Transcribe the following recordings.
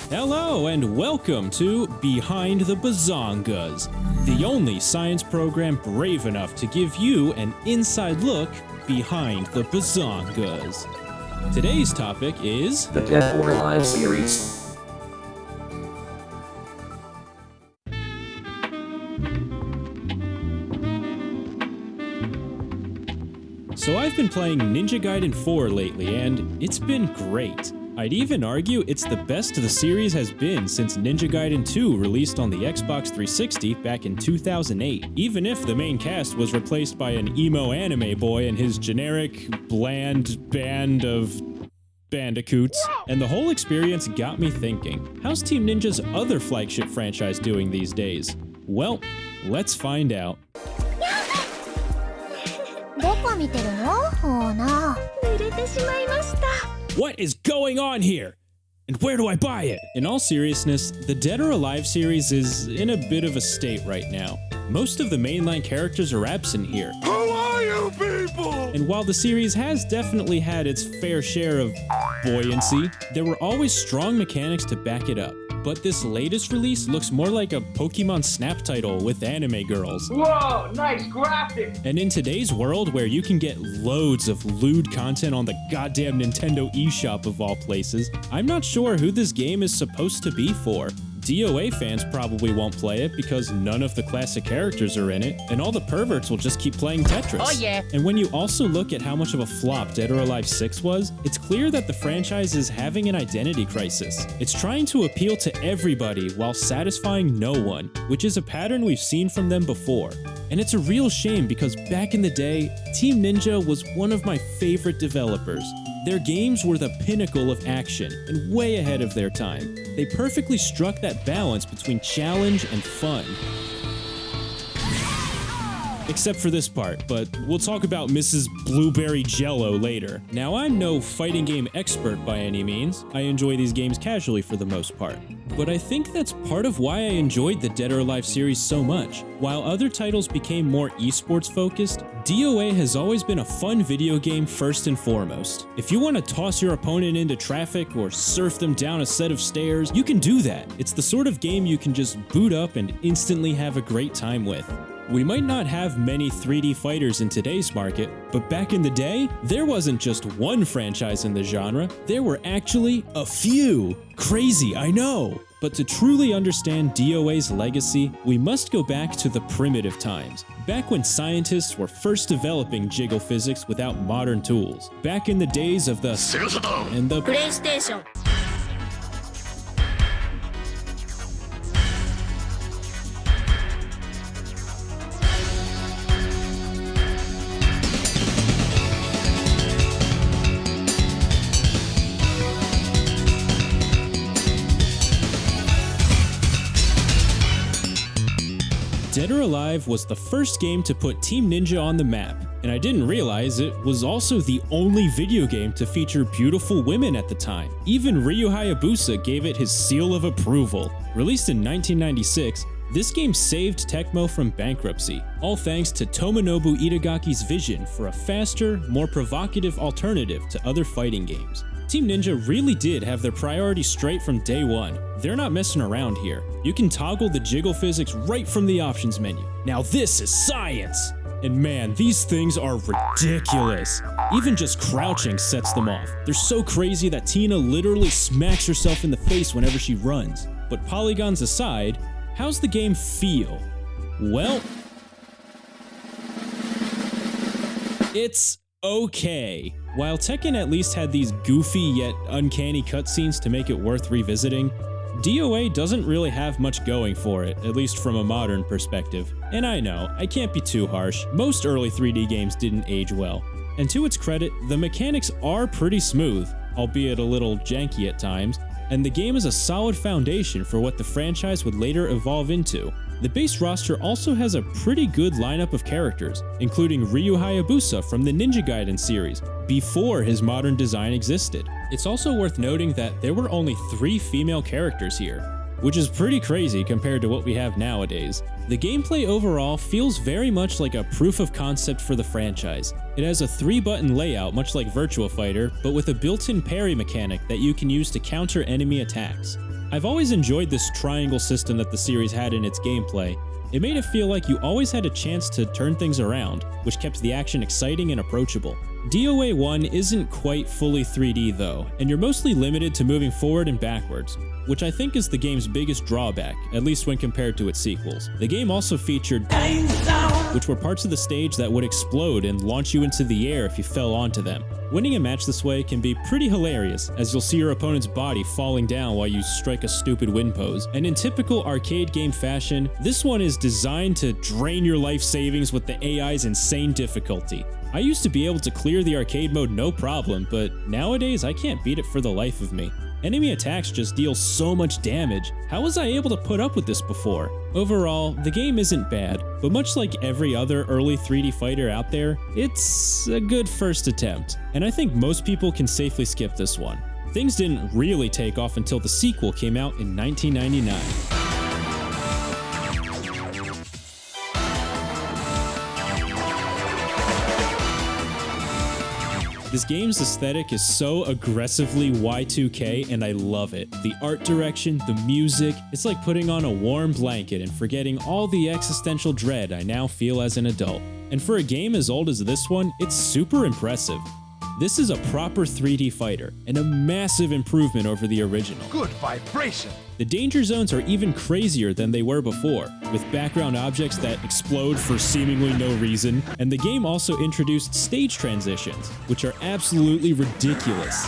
Hello and welcome to Behind the Bazongas, the only science program brave enough to give you an inside look behind the Bazongas. Today's topic is the Dead or Alive series. So I've been playing Ninja Gaiden 4 lately and it's been great. I'd even argue it's the best the series has been since Ninja Gaiden 2 released on the Xbox 360 back in 2008, even if the main cast was replaced by an emo anime boy and his generic, bland band of bandicoots. And the whole experience got me thinking, how's Team Ninja's other flagship franchise doing these days? Well, let's find out. What is going on here? And where do I buy it? In all seriousness, the Dead or Alive series is in a bit of a state right now. Most of the mainline characters are absent here. Who are you people? And while the series has definitely had its fair share of buoyancy, there were always strong mechanics to back it up. But this latest release looks more like a Pokemon Snap title with anime girls. Whoa, nice graphics! And in today's world where you can get loads of lewd content on the goddamn Nintendo eShop of all places, I'm not sure who this game is supposed to be for. DOA fans probably won't play it because none of the classic characters are in it, and all the perverts will just keep playing Tetris. Oh yeah! And when you also look at how much of a flop Dead or Alive 6 was, it's clear that the franchise is having an identity crisis. It's trying to appeal to everybody while satisfying no one, which is a pattern we've seen from them before. And it's a real shame because back in the day, Team Ninja was one of my favorite developers. Their games were the pinnacle of action and way ahead of their time. They perfectly struck that balance between challenge and fun. Except for this part, but we'll talk about Mrs. Blueberry Jello later. Now, I'm no fighting game expert by any means. I enjoy these games casually for the most part. But I think that's part of why I enjoyed the Dead or Alive series so much. While other titles became more esports focused, DOA has always been a fun video game first and foremost. If you want to toss your opponent into traffic or surf them down a set of stairs, you can do that. It's the sort of game you can just boot up and instantly have a great time with. We might not have many 3D fighters in today's market, but back in the day, there wasn't just one franchise in the genre, there were actually a few. Crazy, I know! But to truly understand DOA's legacy, we must go back to the primitive times. Back when scientists were first developing jiggle physics without modern tools. Back in the days of the and the PlayStation. Dead or Alive was the first game to put Team Ninja on the map, and I didn't realize it was also the only video game to feature beautiful women at the time. Even Ryu Hayabusa gave it his seal of approval. Released in 1996, this game saved Tecmo from bankruptcy, all thanks to Tomonobu Itagaki's vision for a faster, more provocative alternative to other fighting games. Team Ninja really did have their priorities straight from day one. They're not messing around here. You can toggle the jiggle physics right from the options menu. Now this is science! And man, these things are ridiculous. Even just crouching sets them off. They're so crazy that Tina literally smacks herself in the face whenever she runs. But polygons aside, how's the game feel? Well, it's okay. While Tekken at least had these goofy yet uncanny cutscenes to make it worth revisiting, DOA doesn't really have much going for it, at least from a modern perspective. And I know, I can't be too harsh, most early 3D games didn't age well. And to its credit, the mechanics are pretty smooth, albeit a little janky at times, and the game is a solid foundation for what the franchise would later evolve into. The base roster also has a pretty good lineup of characters, including Ryu Hayabusa from the Ninja Gaiden series, before his modern design existed. It's also worth noting that there were only 3 female characters here, which is pretty crazy compared to what we have nowadays. The gameplay overall feels very much like a proof of concept for the franchise. It has a 3-button layout much like Virtua Fighter, but with a built-in parry mechanic that you can use to counter enemy attacks. I've always enjoyed this triangle system that the series had in its gameplay. It made it feel like you always had a chance to turn things around, which kept the action exciting and approachable. DOA 1 isn't quite fully 3D though, and you're mostly limited to moving forward and backwards, which I think is the game's biggest drawback, at least when compared to its sequels. The game also featured which were parts of the stage that would explode and launch you into the air if you fell onto them. Winning a match this way can be pretty hilarious, as you'll see your opponent's body falling down while you strike a stupid win pose. And in typical arcade game fashion, this one is designed to drain your life savings with the AI's insane difficulty. I used to be able to clear the arcade mode no problem, but nowadays I can't beat it for the life of me. Enemy attacks just deal so much damage. How was I able to put up with this before? Overall, the game isn't bad, but much like every other early 3D fighter out there, it's a good first attempt, and I think most people can safely skip this one. Things didn't really take off until the sequel came out in 1999. This game's aesthetic is so aggressively Y2K and I love it. The art direction, the music, it's like putting on a warm blanket and forgetting all the existential dread I now feel as an adult. And for a game as old as this one, it's super impressive. This is a proper 3D fighter, and a massive improvement over the original. Good vibration. The danger zones are even crazier than they were before, with background objects that explode for seemingly no reason, and the game also introduced stage transitions, which are absolutely ridiculous.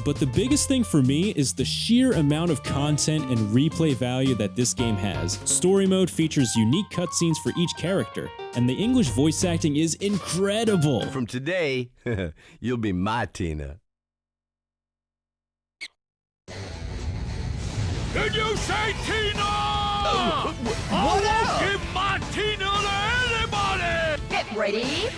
But the biggest thing for me is the sheer amount of content and replay value that this game has. Story mode features unique cutscenes for each character, and the English voice acting is incredible. From today, you'll be my Tina. Did you say Tina? What I won't give my Tina to anybody! Get ready,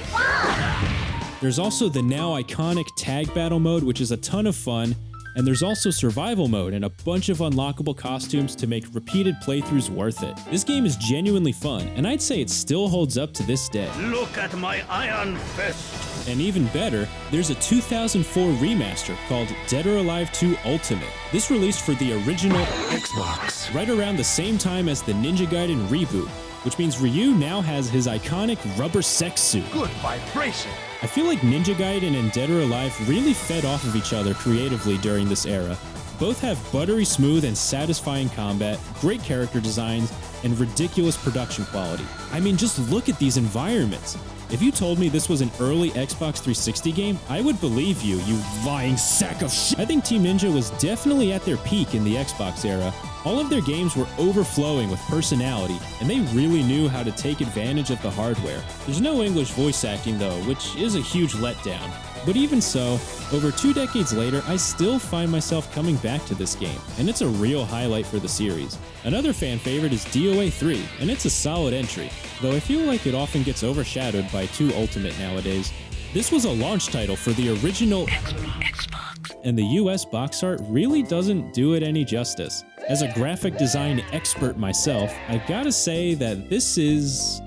There's also the now iconic tag battle mode, which is a ton of fun, and there's also survival mode and a bunch of unlockable costumes to make repeated playthroughs worth it. This game is genuinely fun, and I'd say it still holds up to this day. Look at my iron fist! And even better, there's a 2004 remaster called Dead or Alive 2 Ultimate. This released for the original Xbox. right around the same time as the Ninja Gaiden reboot, which means Ryu now has his iconic rubber sex suit. Good vibration. I feel like Ninja Gaiden and Dead or Alive really fed off of each other creatively during this era. Both have buttery smooth and satisfying combat, great character designs, and ridiculous production quality. I mean, just look at these environments. If you told me this was an early Xbox 360 game, I would believe you, you lying sack of shit. I think Team Ninja was definitely at their peak in the Xbox era. All of their games were overflowing with personality, and they really knew how to take advantage of the hardware. There's no English voice acting though, which is a huge letdown. But even so, over 2 decades later, I still find myself coming back to this game, and it's a real highlight for the series. Another fan favorite is DOA 3, and it's a solid entry, though I feel like it often gets overshadowed by 2 Ultimate nowadays. This was a launch title for the original Xbox, and the US box art really doesn't do it any justice. As a graphic design expert myself, I gotta say that this is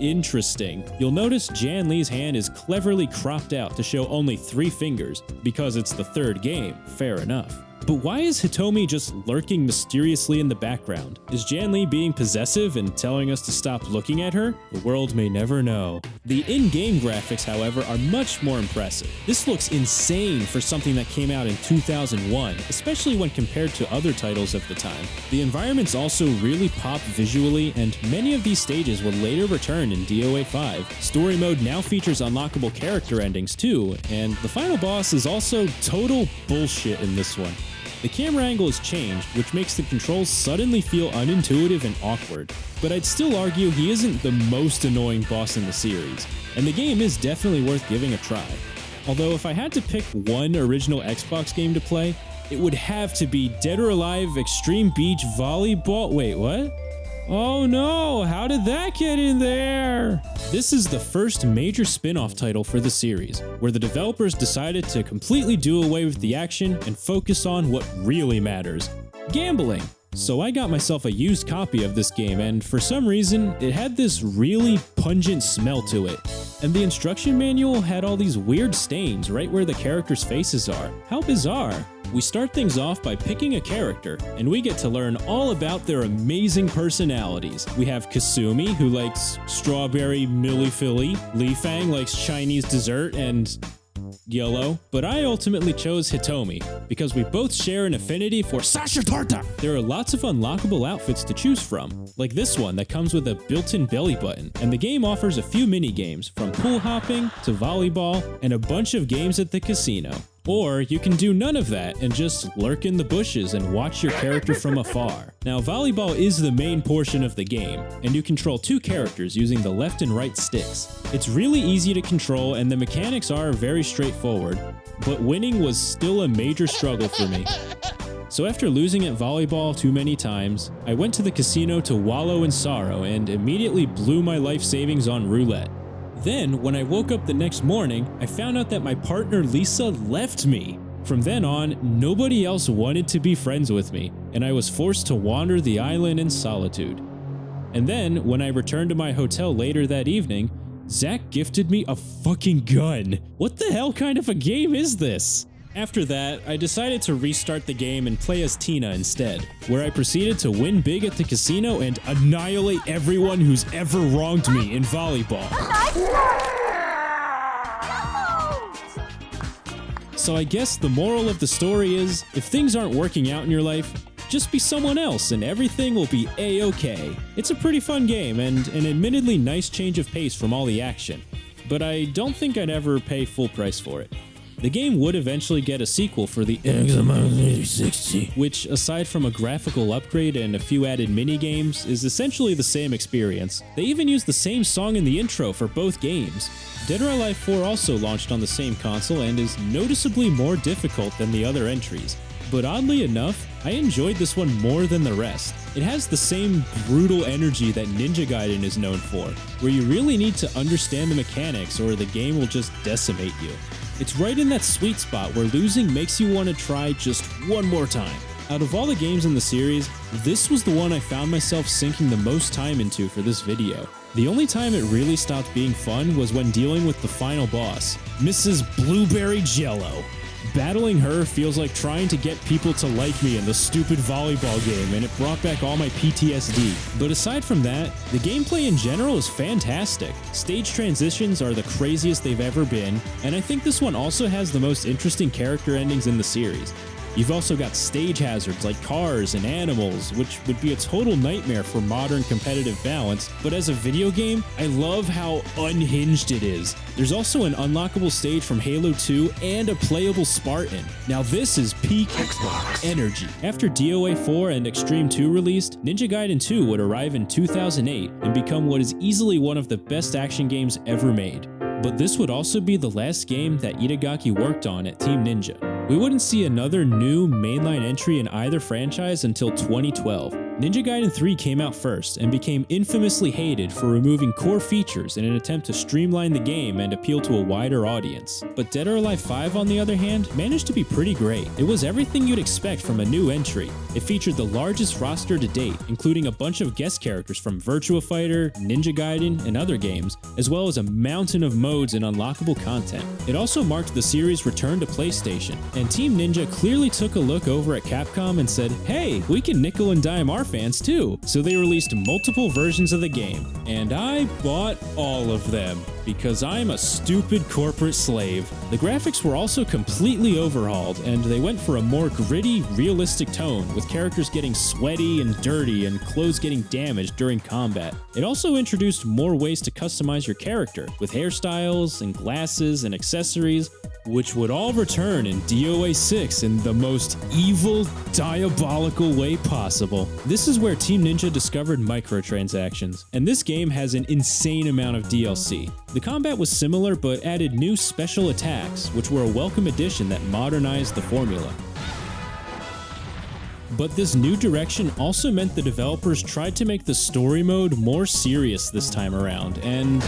interesting. You'll notice Jan Lee's hand is cleverly cropped out to show only 3 fingers, because it's the 3rd game, fair enough. But why is Hitomi just lurking mysteriously in the background? Is Jan Lee being possessive and telling us to stop looking at her? The world may never know. The in-game graphics, however, are much more impressive. This looks insane for something that came out in 2001, especially when compared to other titles of the time. The environments also really pop visually, and many of these stages will later return in DOA 5. Story mode now features unlockable character endings too, and the final boss is also total bullshit in this one. The camera angle is changed, which makes the controls suddenly feel unintuitive and awkward, but I'd still argue he isn't the most annoying boss in the series, and the game is definitely worth giving a try. Although if I had to pick one original Xbox game to play, it would have to be Dead or Alive Xtreme Beach Volleyball. Wait, what? Oh no, how did that get in there? This is the first major spin-off title for the series, where the developers decided to completely do away with the action and focus on what really matters: gambling. So I got myself a used copy of this game, and for some reason, it had this really pungent smell to it. And the instruction manual had all these weird stains right where the characters' faces are. How bizarre. We start things off by picking a character, and we get to learn all about their amazing personalities. We have Kasumi, who likes strawberry millifilly, Li Fang likes Chinese dessert, and yellow, but I ultimately chose Hitomi because we both share an affinity for Sasha Tarta. There are lots of unlockable outfits to choose from, like this one that comes with a built-in belly button, and the game offers a few mini games from pool hopping to volleyball and a bunch of games at the casino. Or you can do none of that and just lurk in the bushes and watch your character from afar. Now, volleyball is the main portion of the game, and you control two characters using the left and right sticks. It's really easy to control and the mechanics are very straightforward, but winning was still a major struggle for me. So after losing at volleyball too many times, I went to the casino to wallow in sorrow and immediately blew my life savings on roulette. Then, when I woke up the next morning, I found out that my partner Lisa left me. From then on, nobody else wanted to be friends with me, and I was forced to wander the island in solitude. And then, when I returned to my hotel later that evening, Zach gifted me a fucking gun. What the hell kind of a game is this? After that, I decided to restart the game and play as Tina instead, where I proceeded to win big at the casino and annihilate everyone who's ever wronged me in volleyball. So I guess the moral of the story is, if things aren't working out in your life, just be someone else and everything will be a-okay. It's a pretty fun game and an admittedly nice change of pace from all the action, but I don't think I'd ever pay full price for it. The game would eventually get a sequel for the Xtreme 360, which, aside from a graphical upgrade and a few added mini-games, is essentially the same experience. They even use the same song in the intro for both games. Dead or Alive 4 also launched on the same console and is noticeably more difficult than the other entries. But oddly enough, I enjoyed this one more than the rest. It has the same brutal energy that Ninja Gaiden is known for, where you really need to understand the mechanics or the game will just decimate you. It's right in that sweet spot where losing makes you want to try just one more time. Out of all the games in the series, this was the one I found myself sinking the most time into for this video. The only time it really stopped being fun was when dealing with the final boss, Mrs. Blueberry Jello. Battling her feels like trying to get people to like me in the stupid volleyball game, and it brought back all my PTSD. But aside from that, the gameplay in general is fantastic. Stage transitions are the craziest they've ever been, and I think this one also has the most interesting character endings in the series. You've also got stage hazards like cars and animals, which would be a total nightmare for modern competitive balance, but as a video game, I love how unhinged it is. There's also an unlockable stage from Halo 2 and a playable Spartan. Now this is peak Xbox energy. After DOA 4 and Xtreme 2 released, Ninja Gaiden 2 would arrive in 2008 and become what is easily one of the best action games ever made. But this would also be the last game that Itagaki worked on at Team Ninja. We wouldn't see another new mainline entry in either franchise until 2012. Ninja Gaiden 3 came out first and became infamously hated for removing core features in an attempt to streamline the game and appeal to a wider audience. But Dead or Alive 5, on the other hand, managed to be pretty great. It was everything you'd expect from a new entry. It featured the largest roster to date, including a bunch of guest characters from Virtua Fighter, Ninja Gaiden, and other games, as well as a mountain of modes and unlockable content. It also marked the series' return to PlayStation, and Team Ninja clearly took a look over at Capcom and said, hey, we can nickel and dime our fans too. So they released multiple versions of the game, and I bought all of them because I'm a stupid corporate slave. The graphics were also completely overhauled, and they went for a more gritty, realistic tone, with characters getting sweaty and dirty and clothes getting damaged during combat. It also introduced more ways to customize your character, with hairstyles and glasses and accessories, which would all return in DOA 6 in the most evil, diabolical way possible. This is where Team Ninja discovered microtransactions, and this game has an insane amount of DLC. The combat was similar but added new special attacks, which were a welcome addition that modernized the formula. But this new direction also meant the developers tried to make the story mode more serious this time around, and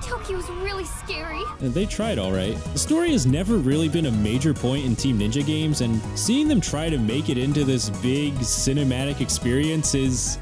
Tokyo's really scary. And they tried alright. The story has never really been a major point in Team Ninja games, and seeing them try to make it into this big cinematic experience is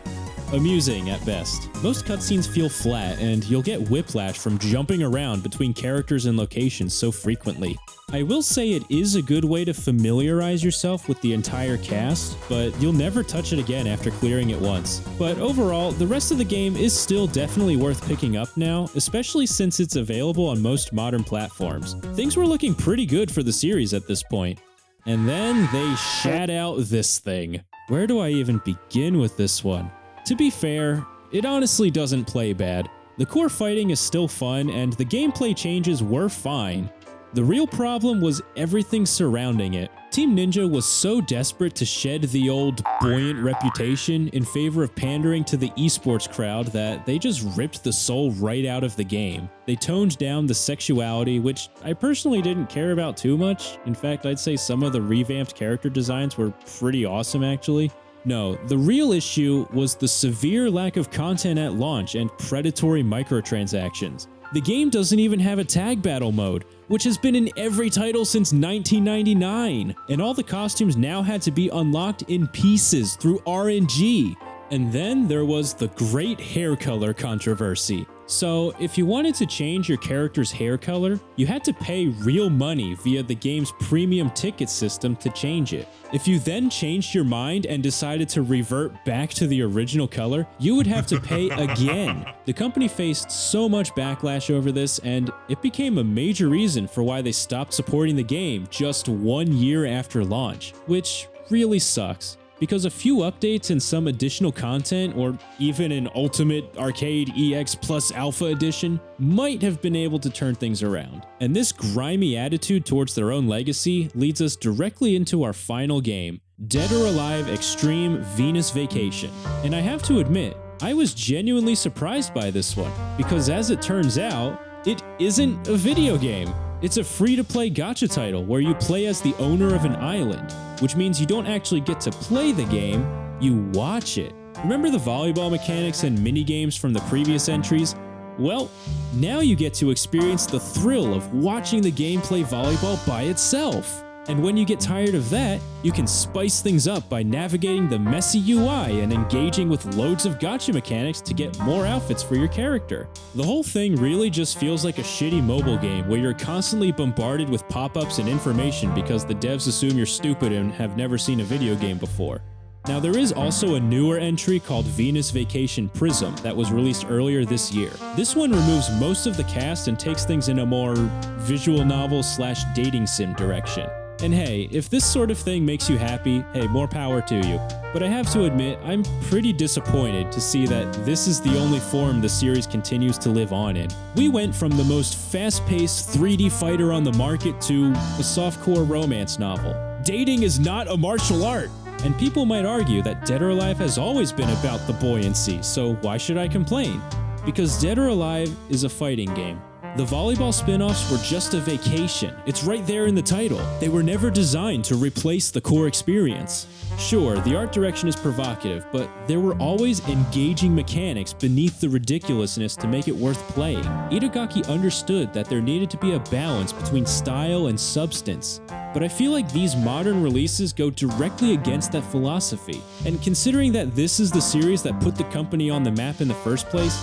amusing at best. Most cutscenes feel flat, and you'll get whiplash from jumping around between characters and locations so frequently. I will say it is a good way to familiarize yourself with the entire cast, but you'll never touch it again after clearing it once. But overall, the rest of the game is still definitely worth picking up now, especially since it's available on most modern platforms. Things were looking pretty good for the series at this point. And then they shat out this thing. Where do I even begin with this one? To be fair, it honestly doesn't play bad. The core fighting is still fun, and the gameplay changes were fine. The real problem was everything surrounding it. Team Ninja was so desperate to shed the old buoyant reputation in favor of pandering to the esports crowd that they just ripped the soul right out of the game. They toned down the sexuality, which I personally didn't care about too much. In fact, I'd say some of the revamped character designs were pretty awesome actually. No, the real issue was the severe lack of content at launch and predatory microtransactions. The game doesn't even have a tag battle mode, which has been in every title since 1999, and all the costumes now had to be unlocked in pieces through RNG. And then there was the great hair color controversy. So if you wanted to change your character's hair color, you had to pay real money via the game's premium ticket system to change it. If you then changed your mind and decided to revert back to the original color, you would have to pay again. The company faced so much backlash over this, and it became a major reason for why they stopped supporting the game just 1 year after launch, which really sucks. Because a few updates and some additional content, or even an Ultimate Arcade EX Plus Alpha Edition, might have been able to turn things around. And this grimy attitude towards their own legacy leads us directly into our final game, Dead or Alive Xtreme Venus Vacation. And I have to admit, I was genuinely surprised by this one, because as it turns out, it isn't a video game. It's a free-to-play gacha title where you play as the owner of an island, which means you don't actually get to play the game, you watch it. Remember the volleyball mechanics and minigames from the previous entries? Well, now you get to experience the thrill of watching the game play volleyball by itself. And when you get tired of that, you can spice things up by navigating the messy UI and engaging with loads of gacha mechanics to get more outfits for your character. The whole thing really just feels like a shitty mobile game where you're constantly bombarded with pop-ups and information because the devs assume you're stupid and have never seen a video game before. Now there is also a newer entry called Venus Vacation Prism that was released earlier this year. This one removes most of the cast and takes things in a more visual novel / dating sim direction. And hey, if this sort of thing makes you happy, hey, more power to you. But I have to admit, I'm pretty disappointed to see that this is the only form the series continues to live on in. We went from the most fast-paced 3D fighter on the market to a softcore romance novel. Dating is not a martial art! And people might argue that Dead or Alive has always been about the buoyancy, so why should I complain? Because Dead or Alive is a fighting game. The volleyball spin-offs were just a vacation. It's right there in the title. They were never designed to replace the core experience. Sure, the art direction is provocative, but there were always engaging mechanics beneath the ridiculousness to make it worth playing. Itagaki understood that there needed to be a balance between style and substance. But I feel like these modern releases go directly against that philosophy. And considering that this is the series that put the company on the map in the first place,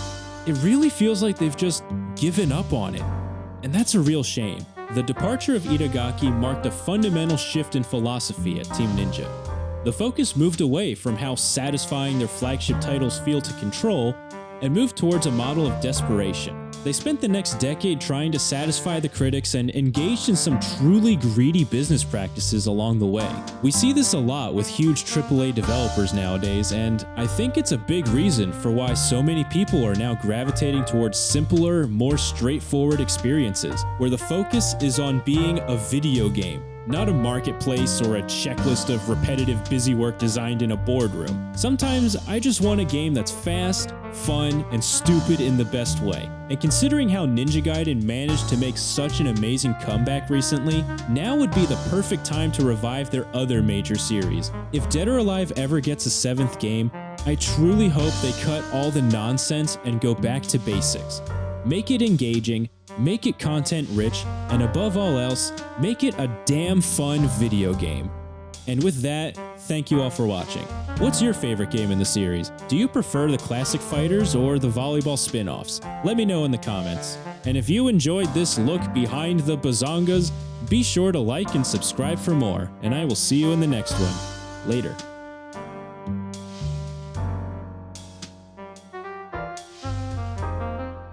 it really feels like they've just given up on it. And that's a real shame. The departure of Itagaki marked a fundamental shift in philosophy at Team Ninja. The focus moved away from how satisfying their flagship titles feel to control and moved towards a model of desperation. They spent the next decade trying to satisfy the critics and engaged in some truly greedy business practices along the way. We see this a lot with huge AAA developers nowadays, and I think it's a big reason for why so many people are now gravitating towards simpler, more straightforward experiences, where the focus is on being a video game, not a marketplace or a checklist of repetitive busy work designed in a boardroom. Sometimes I just want a game that's fast, fun, and stupid in the best way. And considering how Ninja Gaiden managed to make such an amazing comeback recently, now would be the perfect time to revive their other major series. If Dead or Alive ever gets a 7th game, I truly hope they cut all the nonsense and go back to basics. Make it engaging, make it content rich, and above all else, make it a damn fun video game. And with that, thank you all for watching. What's your favorite game in the series? Do you prefer the classic fighters or the volleyball spin-offs? Let me know in the comments. And if you enjoyed this look behind the bazongas, be sure to like and subscribe for more, and I will see you in the next one. Later.